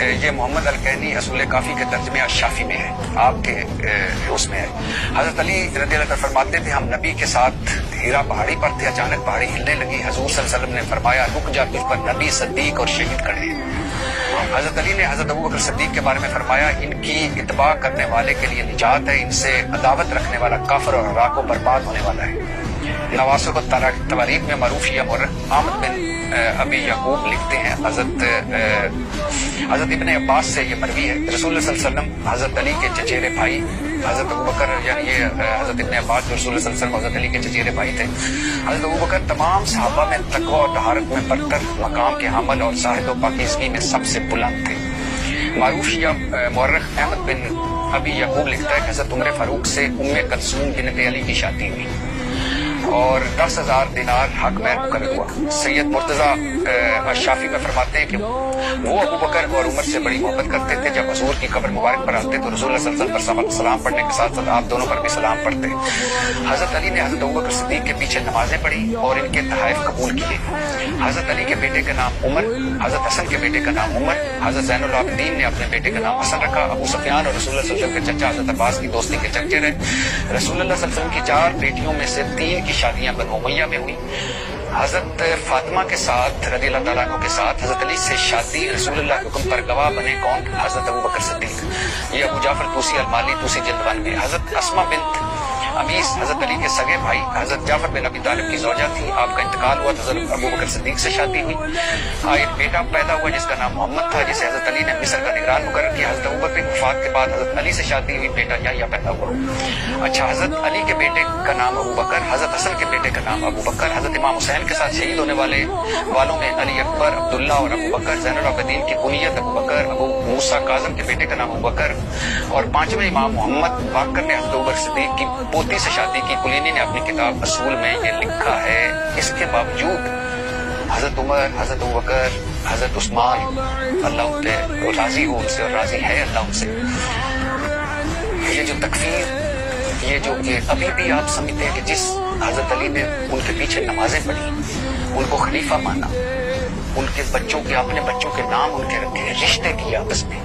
یہ محمد الکینی اصول کافی کے ترجمے الشافی میں ہے، آپ کے اس میں ہے۔ حضرت علی رضی اللہ عنہ فرماتے تھے ہم نبی کے ساتھ ہیرا پہاڑی پر تھے، اچانک پہاڑی ہلنے لگی، حضور صلی اللہ علیہ وسلم نے فرمایا رک جا، تجھ پر نبی، صدیق اور شہید کھڑے ہیں۔ حضرت علی نے حضرت ابوبکر صدیق کے بارے میں فرمایا ان کی اتباع کرنے والے کے لیے نجات ہے، ان سے عداوت رکھنے والا کافر اور ہلاک و برباد ہونے والا ہے۔ نواسق و تواریخ میں معروف یہ مورخ احمد بن ابی یعقوب لکھتے ہیں حضرت ابن عباس سے یہ مروی ہے، رسول اللہ صلی اللہ علیہ وسلم حضرت علی کے چچیرے بھائی حضرت ابوبکر، یعنی یہ حضرت ابن عباس جو رسول اللہ صلی اللہ علیہ وسلم حضرت علی کے چچیرے بھائی تھے، حضرت ابوبکر تمام صحابہ میں تقوی اور طہارت میں برتر مقام کے حامل اور زاہد و پاکیزگی میں سب سے بلند تھے۔ معروف یہ مورخ احمد بن ابی یعقوب لکھتا ہے کہ حضرت عمر فاروق سے ام کلثوم بنت علی کی شادی ہوئی اور 10,000 دینار حق مہر مقرر ہوا۔ سید مرتضی الشافی میں فرماتے ہیں کہ وہ ابو بکر اور عمر سے بڑی محبت کرتے تھے، جب حضور کی قبر مبارک پر آتے تو رسول اللہ صلی اللہ علیہ وسلم پر سلام پڑھنے کے ساتھ ساتھ آپ دونوں پر بھی سلام پڑھتے۔ حضرت علی نے حضرت ابوبکر صدیق کے پیچھے نمازیں پڑھی اور ان کے تحائف قبول کیے۔ حضرت علی کے بیٹے کا نام عمر، حضرت حسن کے بیٹے کا نام عمر، حضرت زین العابدین نے اپنے بیٹے کا نام حسن رکھا۔ ابو سفیان اور رسول اللہ صلی اللہ علیہ وسلم کے چچا حضرت عباس کی دوستی کے چرچے رہے۔ رسول اللہ صلی اللہ علیہ وسلم کی 4 بیٹیوں میں سے 3 کی شادیاں بنو امیہ میں ہوئی۔ حضرت فاطمہ کے ساتھ رضی اللہ تعالیٰ عنہ کے ساتھ حضرت علی سے شادی رسول اللہ کے حکم پر گواہ بنے کون؟ حضرت ابوبکر صدیق۔ یہ ابو جعفر طوسی المالی طوسی جلد 1 میں۔ حضرت اسماء بنت امیس حضرت علی کے سگے بھائی حضرت جعفر بن ابی طالب کی زوجہ تھی، آپ کا انتقال ہوا تو حضرت ابوبکر صدیق سے شادی ہوئی۔ ایک بیٹا پیدا ہوا جس کا نام محمد تھا، جسے حضرت علی نے مصر کا نگران مقرر کیا۔ حضرت ابوبکر کی وفات کے بعد حضرت علی سے شادی ہوئی، بیٹا یحییٰ پیدا ہوا۔ اچھا، حضرت علی کے بیٹے کا نام ابوبکر، حضرت حسن کے بیٹے کا نام ابوبکر، حضرت امام حسین کے ساتھ شہید ہونے والوں میں علی اکبر، عبداللہ اور ابوبکر، زین العابدین کی کنیت ابوبکر، ابو موسیٰ کاظم کے بیٹے کا نام ابوبکر، اور 5ویں امام محمد باقر نے حضرت ابوبکر صدیق کی پوتی سے شادی کی۔ کلینی نے اپنی کتاب اصول میں یہ لکھا ہے، اس کے باوجود حضرت عمر، حضرت ابوبکر، حضرت عثمان، اللہ ان سے راضی ہو، ان سے اور راضی ہے اللہ ان سے۔ یہ جو تکفیر، یہ جو کہ ابھی بھی آپ سمجھتے ہیں کہ جس حضرت علی نے ان کے پیچھے نمازیں پڑھی، ان کو خلیفہ مانا، ان کے بچوں کے اپنے بچوں کے نام ان کے رکھے، رشتے کیے آپس میں،